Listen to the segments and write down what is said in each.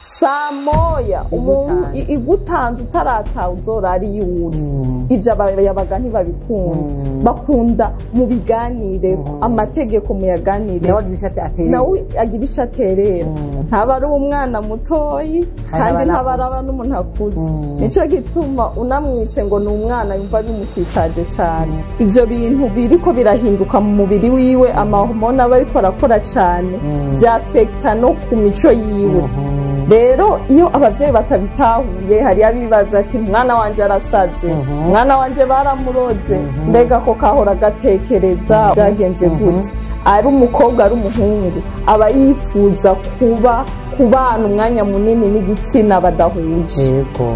samoya igutanze utarataha uzorari yiwuri ivyo abayabaga ntibabikunda bakunda mu biganire amategeko muyaganire nawe agira ico aterera ntaba ari umwana mutoyi kandi ntaba ari n'umuntu akuze nico gituma unamwise ngo ni umwana yumva bimutsitaje cane ivyo bintu biriko birahinduka mu mubiri wiwe amahormone aba ariko arakora cane vyafekta no ku mico yiwe rero iyo abavyeyi batabitahuye hari abibaza ati mwana wanje arasaze mwana wanje baramuroze mbega ko kahora gatekereza byagenze gute ari umukobwa ari umuhungu aba yifuza kubana umwanya munini n'igitsina badahuje yego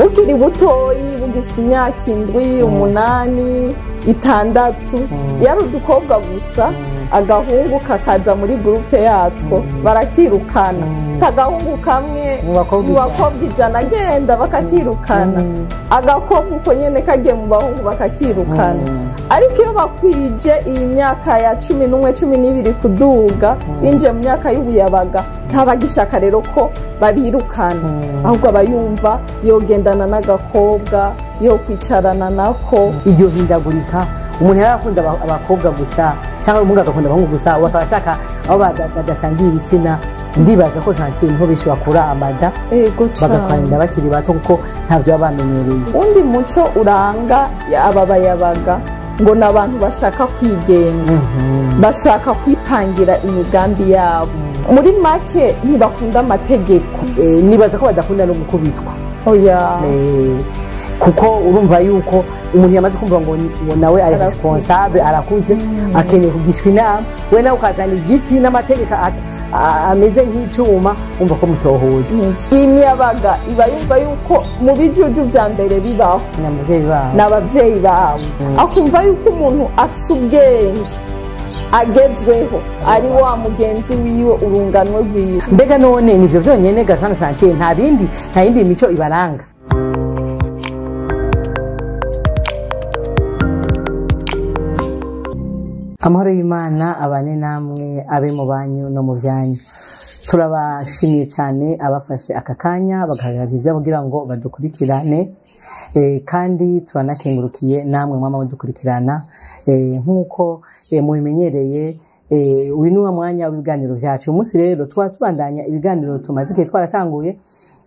ukiri butoyi bugifise imyaka 7 8 6 yari udukobwa gusa agahungu kakaza muri groupe yatwo barakirukana tagahungu kamwe mu bakobwa 100 agenda bakakirukana agakobwa uko nyene kagiye mu bahungu bakakirukana ariko iyo bakwije iyi myaka ya 11 12 kuduga binje mu myaka y'ubuyabaga ntabagishaka rero ko babirukana ahubwo abayumva yogendana n'agakobwa yo kwicarana nako iyo hindagurika umuntu yarakunda abakobwa gusa cyangwa umuntu agakunda abahungu gusa bakabashaka aho badasangiye ibitsina ndibaza ko nta kintu benshi bakura amada bagatwara bakiri bato kuko ntavyo bamenyereye undi muco uranga ababayabaga ngo nabantu bashaka kwigenga bashaka kwipangira imigambi yabo muri make ntibakunda amategeko nibaza ko badakunda no gukubitwa oya kuko urumva yuko umuntu yamaze kumva ngo nawe ari responsable arakuze akeneye kugishwa inama we nawe ukazana igiti n'amategeko ameze nk'icuma umva ko mutohoje imiyabaga iba yumva yuko mu bijuju vya mbere bibaho n'abavyeyi babo akumva yuko umuntu afise ubwenge agezweho ari wa mugenzi wiwe urunganwe rwiwe mbega none nivyo vyonyene gashana chantier nta yindi mico ibaranga amahoro y'Imana abane namwe abe mu banyu no mu byanyu turabashimiye cyane abafashe aka kanya bagahagarika kugira ngo badukurikirane kandi turanakengurukiye namwe mwama mudukurikirana nkuko mubimenyereye uyu ni mwanya w'ibiganiro byacu umunsi rero tubandanya ibiganiro tumaze igihe twaratanguye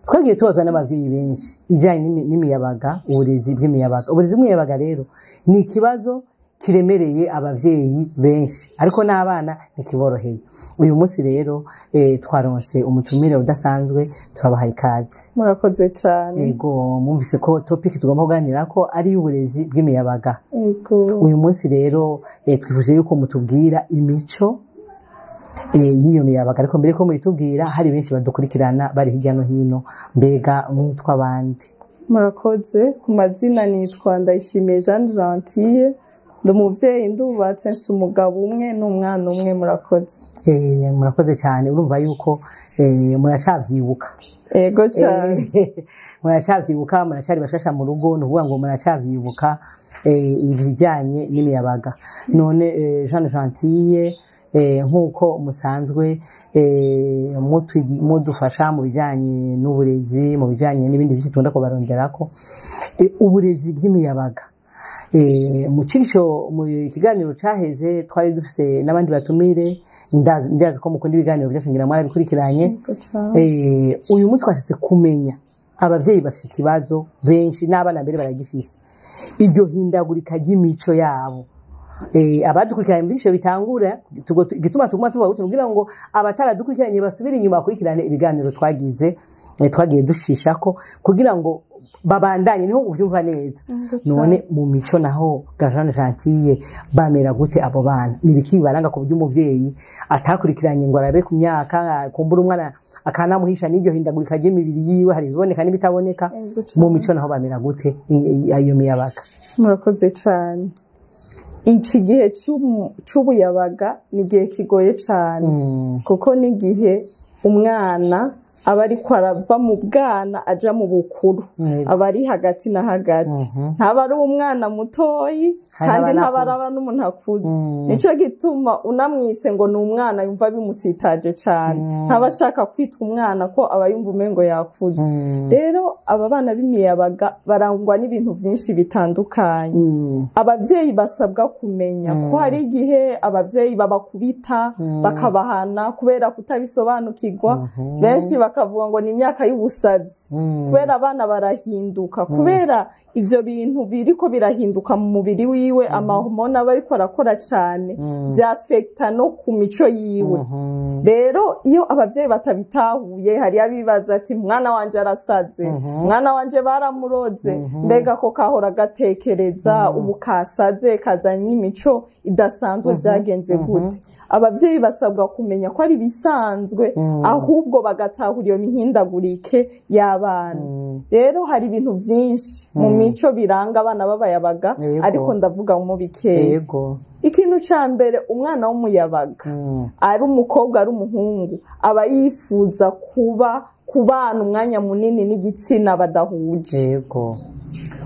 twagiye tubazwa n'abavyeyi benshi ijanye n'imiyabaga uburezi bw'imiyabaga uburezi bw'imiyabaga rero ni ikibazo kiremereye abavyeyi benshi ariko n'abana nikiboroheye uyu munsi rero twaronse umutumire udasanzwe turabahaye ikaze murakoze cyane yego mumvise ko topic tugomba kuganira ko ari uburezi bw'imiyabaga yego uyu munsi rero twifuje yuko mutubwira imico y'iyo miyabaga ariko mbere ko muyitubwira hari benshi badukurikirana bari hirya no hino mbega mwitwa bande murakoze ku mazina nitwa Ndayishimiye Jeanne Gentille ndumuvyeyi ndubatse mfise umugabo umwe n'umwana umwe murakoze murakoze cyane urumva yuko muracavyibuka yego cyane muracavyibuka muracari bashasha mu rugo nuvuga ngo muracavyibuka ibijanye n'imiyabaga none Jeanne Gentille nkuko musanzwe mudufasha mu bijanye n'uburezi mu bijanye n'ibindi byinshi tunda ko baronderako uburezi bw'imiyabaga mu kiganiro caheze twari dufise n'abandi batumire ndazi ko mukunda ibiganiro byashingira mwari bikurikiranye uyu munsi twashitse kumenya abavyeyi bafite ikibazo benshi n'abana mbere baragifise iryo hindagurika ry'imico yabo abadukurikiranye muri bisho bitangura gituma tuvuga kugira ngo abataradukurikiranye basubire inyuma bakurikirane ibiganiro twagiye dushishako kugira ngo babandanye niho uvyumva neza none mu mico naho Jeanne Gentille bamera gute abo bana nibiki bibaranga ku buryo umuvyeyi atakurikiranye ngo arabe ku myaka kumbura umwana akanamuhisha n'iryo hindagurika ry'imibiri yiwe hari biboneka n'ibitaboneka mu mico naho bamera gute ayo miyabaga murakoze cyane iki gihe cy'ubuyabaga ni igihe kigoye cyane kuko n'igihe umwana aba ariko arava mu bwana aja mu bukuru, aba ari hagati na hagati, ntaba ari umwana mutoyi kandi ntaba araba n'umuntu akuze. Nico gituma unamwise ngo ni umwana yumva bimutsitaje cane, ntaba ashaka kwitwa umwana ko aba yumva umengo yakuze. Rero aba bana b'imiyabaga barangwa n'ibintu vyinshi bitandukanye. Abavyeyi basabwa kumenya ko hari igihe abavyeyi babakubita bakabahana kubera kutabisobanukirwa, benshi bakavuga ngo ni imyaka y'ubusazi, kubera abana barahinduka, kubera ivyo bintu biriko birahinduka mu mubiri wiwe, amahormone aba ariko arakora cane, vyafekta no ku mico yiwe. Rero iyo abavyeyi batabitahuye, hari abibaza ati mwana wanje arasaze, mwana wanje baramuroze, mbega ko kahora gatekereza ubu kasaze kazanye n'imico idasanzwe, vyagenze gute? Abavyeyi basabwa kumenya ko ari bisanzwe, ahubwo bagatahura iyo mihindagurike y'abana. Rero hari ibintu vyinshi mu mico biranga abana b'abayabaga, ariko ndavuga mu bikeya. Ikintu ca mbere, umwana w'umuyabaga ari umukobwa ari umuhungu aba yifuza kubana umwanya munini n'igitsina badahuje.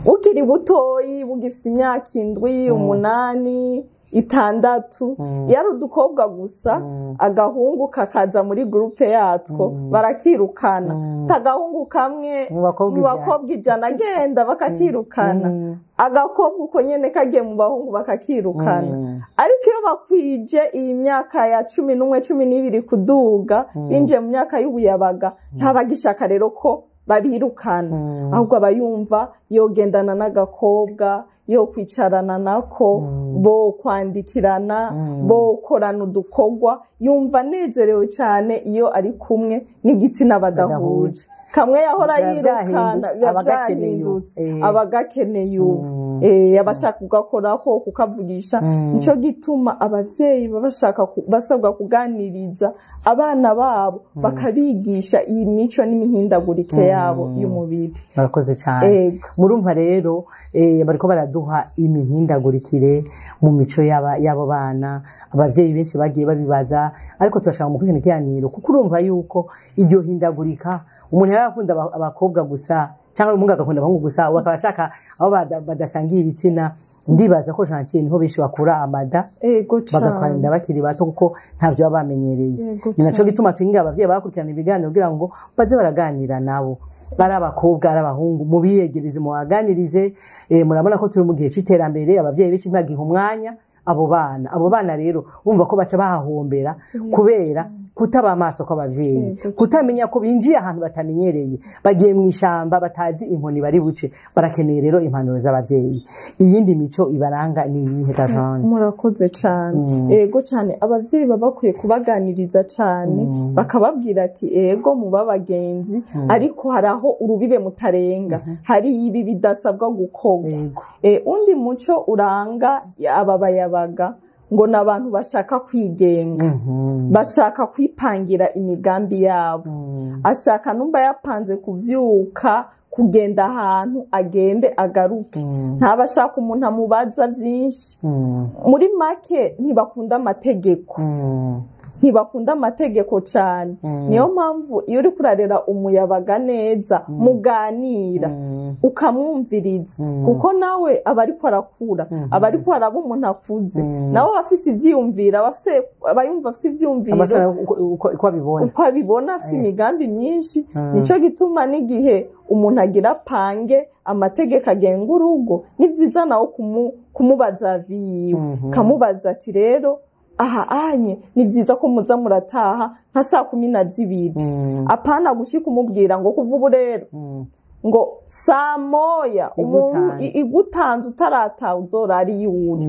Ukiri butoyi bugifise imyaka 7, 8, 6, yari udukobwa gusa, agahungu kakaza muri groupe yatwo barakirukana, tagahungu kamwe mu bakobwa 100 agenda bakakirukana, agakobwa uko nyene kagiye mu bahungu bakakirukana. Ariko iyo bakwije iyi myaka ya 11, 12 kuduga, binje mu myaka y'ubuyabaga, ntabagishaka rero ko babirukana, ahubwo abayumva yogendana n'agakobwa, yo kwicarana nako, bo kwandikirana, bo korana udukogwa, yumva nezerewe cane iyo ari kumwe n'igitsina badahuje. Kamwe yahora yirukana byahindutse, abagakeneye ubu, abashaka kugakorako kukavugisha. Nico gituma abavyeyi basabwa kuganiriza abana babo, bakabigisha iyi mico n'imihindagurike yabo y'umubiri. Murakoze cyane. Murumva rero bariko baraduha imihindagurikire mu mico y'abo bana. Abavyeyi benshi bagiye babibaza, ariko turashaka mu kwigana ikiganiro, kuko urumva yuko iryo hindagurika, umuntu yarakunda abakobwa gusa cyangwa umuhungu agakunda abahungu gusa, bakabashaka abo badasangiye ibitsina. Ndibaza ko Gentille niho benshi bakura amada, bagatwara inda bakiri bato, kuko ntavyo baba bamenyereye. Ni naco gituma twingira abavyeyi bakurikirana ibiganiro kugira ngo baze baraganira nabo, ari abakobwa ari abahungu, mubiyegereze mubaganirize. Murabona ko turi mu gihe c'iterambere, abavyeyi benshi ntibagiha umwanya abo bana rero bumva ko baca bahahombera kubera kutaba amaso kw'abavyeyi, kutamenya ko binjiye ahantu batamenyereye, bagiye mu ishamba batazi inkoni bari buce. Barakeneye rero impanuro z'abavyeyi. Iyindi mico ibaranga ni iyihe Gajane? Murakoze cane. Ego cane, abavyeyi babakwiye kubaganiriza cane, bakababwira ati ego muba bagenzi, ariko haraho urubibe mutarenga, hari ibi bidasabwa gukorwa. Undi muco uranga ababayabaga ngo n'abantu bashaka kwigenga, bashaka kwipangira imigambi yabo, ashaka numba yapanze kuvyuka kugenda ahantu agende agaruke, ntabashaka umuntu amubaza vyinshi. Muri make ntibakunda amategeko, ntibakunda amategeko cane. Niyo mpamvu iyo uri kurarera umuyabaga neza, muganira ukamwumviriza, kuko nawe aba ariko arakura, aba ariko araba umuntu akuze, nawe bafise ivyiyumvira, abayumva afise ivyiyumviro uko abibona, afise imigambi myinshi. Nico gituma n'igihe umuntu agira pange amategeko agenga urugo, ni vyiza nawe kumubaza viwe, kamubaza ati rero aha anye ni vyiza ko muza murataha nka 12:00, apana gushika umubwira ngo kuva ubu rero ngo 1:00 umuntu igutanze utarataha uzorari yiwuri.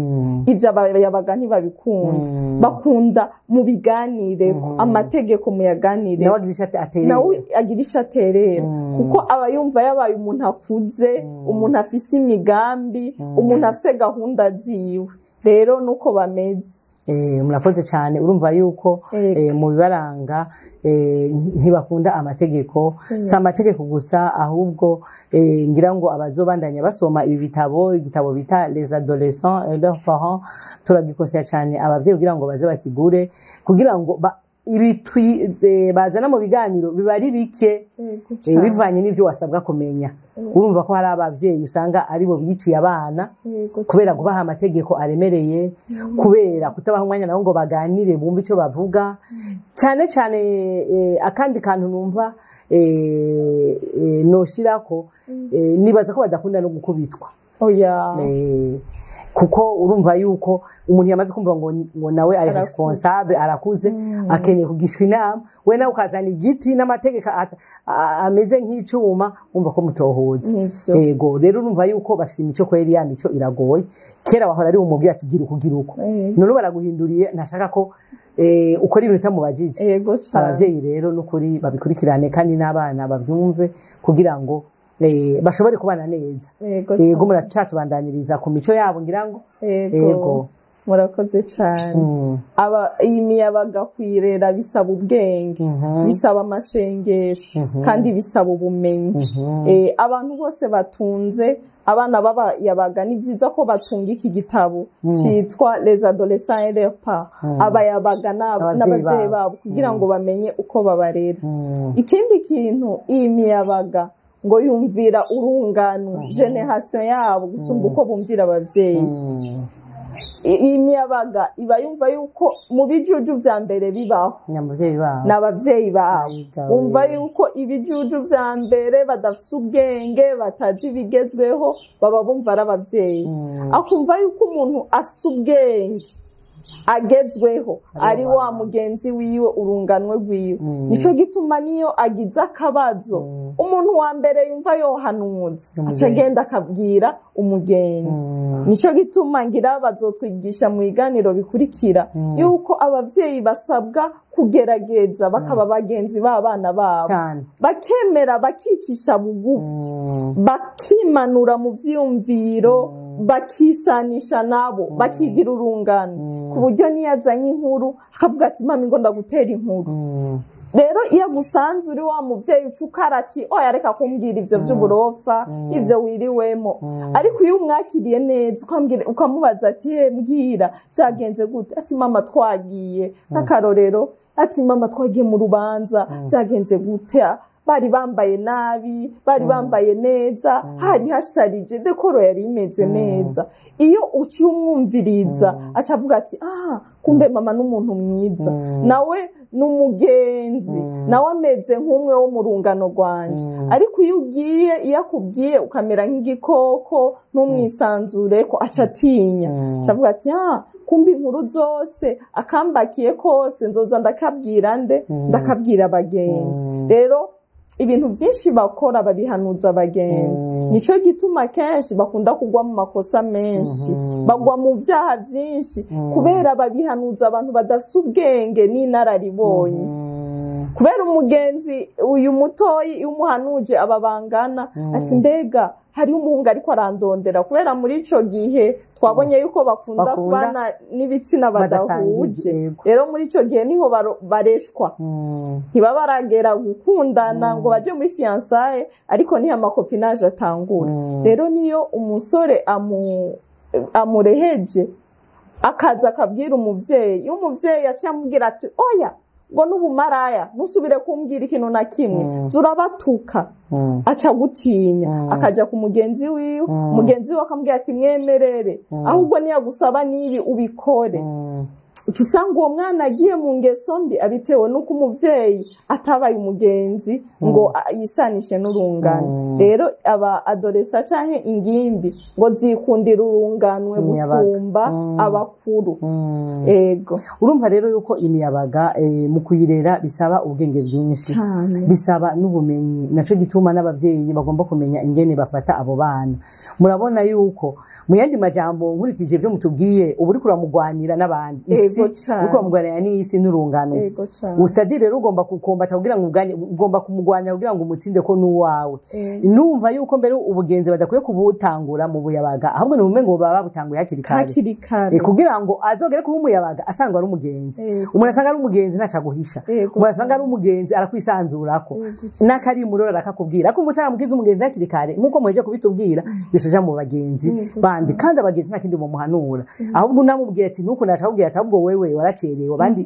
Ivyo abayabaga ntibabikunda, bakunda mu biganireko, amategeko muyaganire, nawe agira ico aterera, kuko aba yumva yabaye umuntu akuze, umuntu afise imigambi, umuntu afise gahunda ziwe. Rero nuko bameze. Murakoze cyane. Urumva yuko mu bibaranga ntibakunda amategeko, si amategeko gusa, ahubwo ngira ngo abazobandanya basoma ibi igitabo bita Les Adolescents et leurs parents, turagikosera cyane abavyeyi kugira ngo baze bakigure, kugira ngo bazana mu biganiro biba ari bike bivanye n'ivyo wasabwa kumenya. Urumva ko hari abavyeyi usanga ari bo biciye abana kubera kubaha amategeko aremereye, kubera kutabaha umwanya nabo ngo baganire bumve ico bavuga. Cyane cyane akandi kantu numva noshirako, nibaza ko badakunda no gukubitwa. Oya. Kuko urumva yuko umuntu yamaze kumva ngo nawe ari responsable, arakuze, akeneye kugishwa inama, we nawe ukazana igiti n'amategeko ameze nk'icuma, umva ko mutohoza. Yego, rero urumva yuko bafite imico kweri, ya mico iragoye. Kera wahora ari umubwira ati gira uko, none baraguhinduriye, ntashaka ko ukora ibintu utamubajije. Yego cyane. Abavyeyi rero n'ukuri babikurikirane kandi n'abana bavyumve kugira ngo bashobore kubana neza. Yego muracatse bandaniriza ku mico yabo ngira ngo. Yego murakoze cyane. Iyi miyabaga kwirera bisaba ubwenge, bisaba amasengesho, kandi bisaba ubumenyi. Abantu bose batunze abana b'abayabaga ni byiza ko batunga iki gitabo cyitwa Les Adolescents et leurs Parents, abayabaga n'abavyeyi babo kugira ngo bamenye uko babarera. Ikindi kintu, iyi miyabaga ngo yumvira urungano generation yabo gusumba uko bumvira abavyeyi. Iyi miyabaga iba yumva yuko mu bijuju vya mbere bibaho n'abavyeyi babo, umva yuko ibijuju vya mbere badafise ubwenge, batazi ibigezweho, baba bumva ari abavyeyi. Akumva yuko umuntu afise ubwenge agezweho ari wa mugenzi wiwe, urunganwe rwiwe. Nico gituma niyo agize akabazo, umuntu wa mbere yumva yohanuza, aca agenda akabwira umugenzi. Nico gituma ngira bazotwigisha mu biganiro bikurikira yuko abavyeyi basabwa kugerageza bakaba bagenzi b'abana babo, bakemera bakicisha bugufi, bakimanura mu vyiyumviro, bakisanisha nabo, bakigira urungano, ku buryo niyazanye inkuru akavuga ati mami ngo ndagutera inkuru. Rero iyo gusanze uri wa muvyeyi ucukara ati oya reka kumbwira ivyo vy'uburofa, ivyo wiriwemo, ariko iyo umwakiriye neza ukamubaza ati mbwira byagenze gute, ati mama twagiye nk'akarorero, ati mama twagiye mu rubanza byagenze gute, bari bambaye nabi, bari bambaye neza, hari hasharije, dekoro yari imeze neza. Iyo uciye umwumviriza aca avuga ati kumbe mama n'umuntu mwiza, nawe n'umugenzi, nawe ameze nk'umwe wo mu rungano rwanje. Ariko iyo akubwiye ukamera nk'igikoko n'umwisanzure ko aca atinya, aca avuga ati kumbe inkuru zose akambakiye kose nzoza ndakabwira nde, ndakabwira abagenzi. Rero ibintu byinshi bakora babihanuza abagenzi. Nico gituma kenshi bakunda kugwa mu makosa menshi, bagwa mu vyaha byinshi kubera babihanuza abantu badafise ubwenge n'inararibonye. Kubera umugenzi uyu mutoyi umuhanuje ababangana ati mbega hari umuhungu ariko arandondera, kubera muri ico gihe twabonye yuko bakunda kubana n'ibitsina badahuje. Rero muri ico gihe niho bareshwa, ntibaba baragera gukundana ngo baje muri fiançailles, ariko niho amakopinage atangura. Rero niyo umusore amureheje akaza akabwira umuvyeyi, umuvyeyi yaciye amubwira ati oya ngo n'ubumaraya nusubire kumbwira ikintu na kimwe, zurabatuka, aca gutinya, akaja ku mugenzi wiwe, mugenzi wiwe akamubwira ati mwemerere, ahubwo niyagusaba nibi ubikore. Usanga uwo mwana agiye mu ngeso mbi abitewe nuko umuvyeyi atabaye umugenzi ngo yisanishe n'urungano. Rero aba adolesa canke ingimbi ngo zikundira urunganwe gusumba abakuru. Ego urumva rero yuko imiyabaga mu kuyirera bisaba ubwenge bwinshi, bisaba n'ubumenyi. Naco gituma n'abavyeyi bagomba kumenya ingene bafata abo bana. Murabona yuko mu yandi majambo nkurikije byo mutubwiye uburi kuramugwanira n'abandi, uko mugwanira n'isi n'urungano. Usadi rero ugomba kukombata kugira ngo ugomba kumugwanya kugira ngo umutsinde ko nuwawe. Numva yuko mbere ubugenzi badakwiye kubutangura mu buyabaga, ahubwo nume ngo baba butanguye hakiri kare kugira ngo azogere kuba umuyabaga asanga ari umugenzi. Umuntu asanga ari umugenzi ntaca guhisha, umuntu asanga ari umugenzi arakwisanzurako nakari murora arakakubwira ko mutaramukiza umugenzi hakiri kare nkuko muheje kubitubwira yoshaja mu bagenzi bandi, kandi abagenzi nta kindi mu muhanura, ahubwo namubwiye ati nuko naca kubwira ati ahubwo wewe waracerewe abandi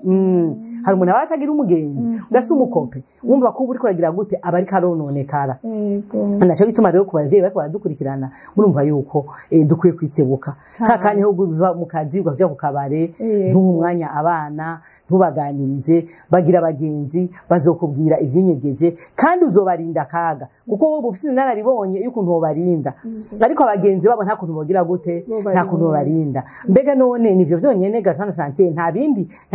hari umuntu aba atagira umugenzi udafite umukope wumva ko uri kuragira gute aba ari karononekara naco gituma rero ku bavyeyi bariko baradukurikirana murumva yuko dukwiye kwikebuka kakanye ho biva mu kazi ugaja ku kabare ntumwanya abana ntubaganirize bagira abagenzi bazokubwira ivyinyegeje kandi uzobarinda kaga kuko wowe ufite nararibonye y'ukuntu wobarinda ariko abagenzi babo nta kuntu bogira gute nta kuntu bobarinda mbega none nivyo vyonyene gashano chantier nta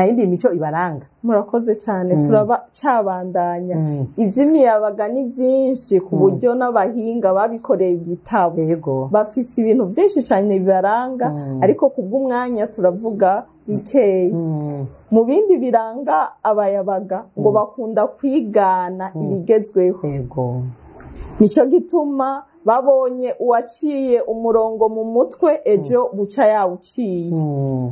yindi mico ibaranga murakoze cyane turaba cabandanya ivy'imiyabaga ni byinshi ku buryo n'abahinga babikoreye igitabo bafise ibintu byinshi cyane bibaranga ariko kubw'umwanya turavuga bikeye mu bindi biranga abayabaga ngo bakunda kwigana ibigezweho nico gituma babonye uwaciye umurongo mu mutwe ejo buca yawuciye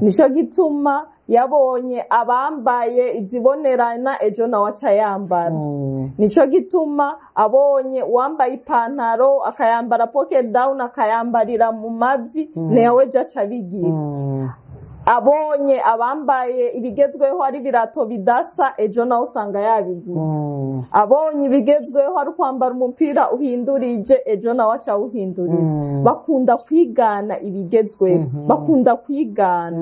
nico gituma yabonye abambaye izibonerana ejo nawe aca yambara nico gituma abonye uwambaye ipantaro akayambara pocket down akayambarira mu mavi nawe ejo aca bigira abonye abambaye ibigezweho ari birato bidasa ejo nawe usanga yabiguze abonye ibigezweho ari kwambara umupira uhindurije ejo nawe aca uhindurize bakunda kwigana ibigezweho bakunda kwigana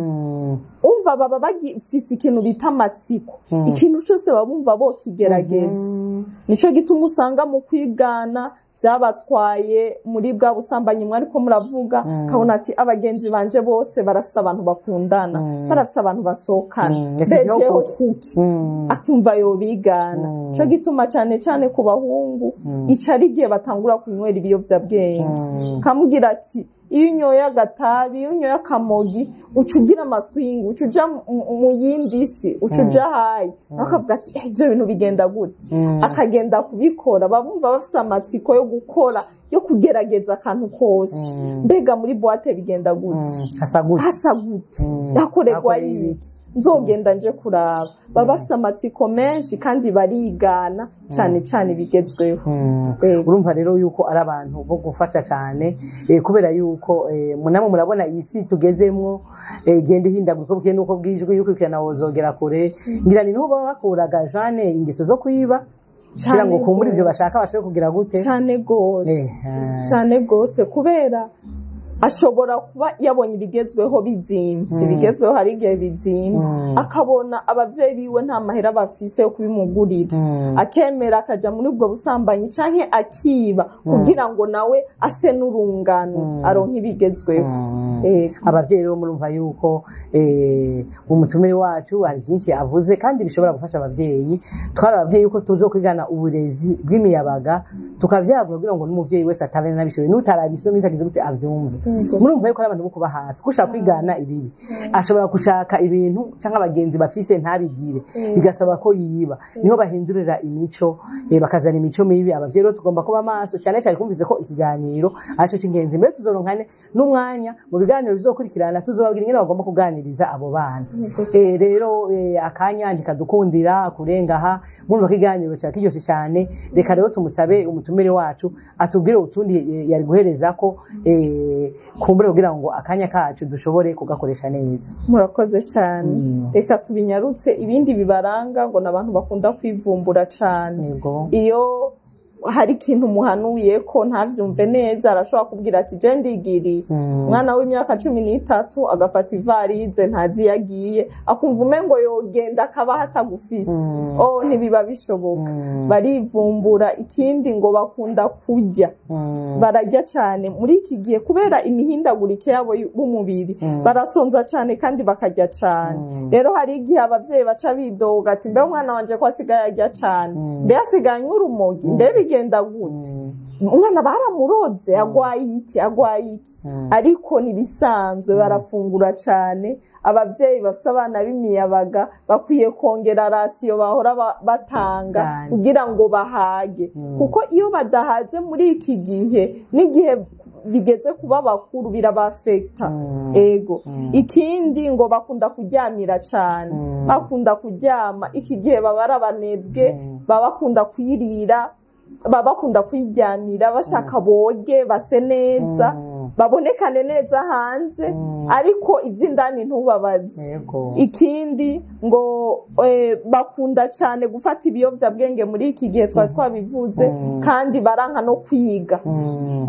umva baba bagifise ikintu bita amatsiko ikintu cyose babumva bo kigerageza nico gituma usanga mu kwigana byabatwaye muri bwa busambanyi mwari ko muravuga kabona ati abagenzi banje bose barafise abantu bakundana barafise abantu basokana bejeho kuki akumva yo bigana cyo gituma cyane ku bahungu icari gihe batangura kunywera ibiyovyabwenge kamugira ati iyo unyoye agatabi iyo unyoye akamogi ucugira amaswingi ucuja mu yindi si ucuja hayi akavuga ati ibyo bintu bigenda gute akagenda kubikora babumva bafise amatsiko yo gukora yo kugerageza akantu kose mbega muri boîte bigenda gute hasa gute yakorerwa yiki nzogenda nje kuraba baba bafise amatsiko menshi kandi barigana cyane bigezweho urumva rero yuko ari abantu bo gufasha cyane kubera yuko munamwe murabona isi tugezemwo gende hindaguriko bwe nuko bwijwe yuko ikana wozogera kure ngira ni nubo bakuraga Jane ingeso zo kwiba kugira ngo kumbura ivyo bashaka bashaka kugira gute cyane gose kubera ashobora kuba yabonye ibigezweho bizimvye bigezweho hari igihe bizimba akabona abavyeyi biwe nta mahera bafise yo kubimugurira akemera akaja muri ubwo busambanyi canke akiba kugira ngo nawe ase n'urungano aronke ibigezweho abavyeyi rero murumva yuko umutumire wacu hari byinshi avuze kandi bishobora gufasha abavyeyi twarababyeyi yuko tuzo kwigana uburezi bw'imiyabaga tukavyagura kugira ngo n'umuvyeyi wese atabene nabishoboye n'utarabishoboye n'utagize gute avyumve murumva yuko ari abantu bo kuba hafi kushaka kwigana ibibi ashobora gushaka ibintu canke abagenzi bafise ntabigire bigasaba ko yiba niho bahindurira imico bakazana imico mibi abavyeyi rero tugomba kuba maso cyane kumvise ko ikiganiro aco cy'ingenzi mbere tuzoronkane n'umwanya mu biganiro bizokurikirana tuzobabwira ingene bagomba kuganiriza abo bana rero akanya ndikadukundira kurengaha murumva ko ikiganiro cyakiryoshye cyane reka rero tumusabe umutumire wacu atubwire utundi yari guhereza ko kumbure kugira ngo akanya kacu dushobore kugakoresha neza murakoze cyane reka tubinyarutse ibindi bibaranga ngo nabantu bakunda kwivumbura cyane iyo hari ikintu muhanuye ko ntavyumve neza arashobora kubwira ati je ndigiri mwana w'imyaka 13 agafata ivarize ntazi yagiye akumva umengo yogenda akaba hatagufise ntibiba bishoboka barivumbura ikindi ngo bakunda kurya barajya cyane muri iki gihe kubera imihindagurike yabo b'umubiri barasonza cyane kandi bakajya cyane rero hari igihe abavyeyi baca bidoga ati mbe umwana wanje ko asigaye ajya cyane mbe asiganye urumogi mbe genda gute umwana baramuroze agwaye iki ariko nibisanzwe barafungura cyane abavyeyi bafise abana b'imiyabaga bakwiye kongera rasiyo bahora batanga kugira ngo bahage kuko iyo badahaze muri iki gihe n'igihe bigeze kuba bakuru birabafekta ikindi ngo bakunda kuryamira cyane bakunda kuryama iki gihe babara abanebwe babakunda kwirira babakunda kwiryamira bashaka boge base neza babonekane neza hanze ariko ivy'indani ntubabaze. Ikindi ngo bakunda cyane gufata ibiyovyabwenge muri iki gihe twabivuze kandi baranka no kwiga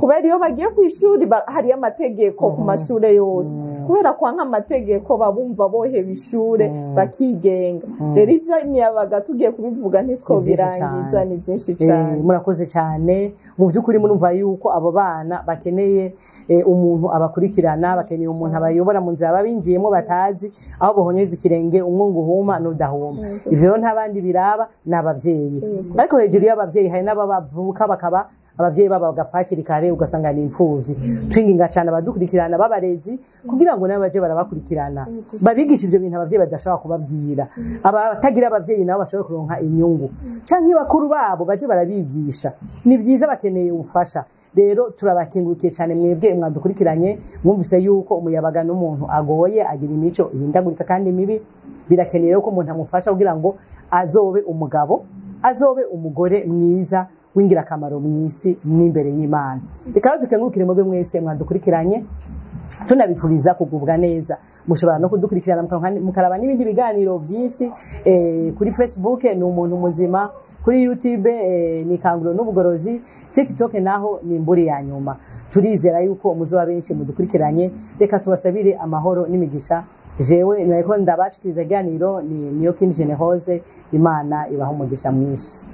kubera iyo bagiye ku ishuri hari amategeko ku mashure yose kubera kwa nk'amategeko babumva boheba ishure bakigenga. Rero ivyo imiyabaga tugiye kubivuga ntitwobirangiza ni byinshi cyane. Murakoze cyane mu by'ukuri murumva yuko abo bana bakeneye umuntu abakurikirana, bakeneye umuntu abayobora mu nzira babinjiyemo batazi aho bohonyeza ikirenge umwungu uhuma n'udahuma. Ivyo rero ntabandi biraba n'abavyeyi, ariko hejuru y'abavyeyi hari n'abavuka bakaba abavyeyi baba bagafakira kare ugasanga ni imfuvyi. Twinginga cyane abadukurikirana babarezi kugira ngo nabaje barabakurikirana babigisha ivyo bintu abavyeyi badashobora kubabwira, abatagira abavyeyi nabo bashobora kuronka inyungu canke bakuru babo baje barabigisha. Ni byiza bakeneye ubufasha. Rero turabakengurukiye cyane mwebwe mwadukurikiranye, mwumvise yuko umuyabaga n'umuntu agoye agira imico ihindagurika kandi mibi. Birakeneye ko umuntu amufasha kugira ngo azobe umugabo, azobe umugore mwiza w'ingirakamaro mw'isi n'imbere y'Imana. Reka dukengurukire mwebwe mwese mwadukurikiranye, tunabipfuriza kugubwa neza. Mushobora no kudukurikirana mukaraba n'ibindi biganiro byinshi kuri Facebook ni umuntu muzima, kuri YouTube ni Kanguro n'ubugorozi, TikTok naho ni Imburi ya nyuma. Turizera yuko muzoba benshi mudukurikiranye. Reka tubasabire amahoro n'imigisha. Jewe nariko ndabashikiriza ganiro ni Niyokindi Generose. Imana ibaho umugisha mwinshi.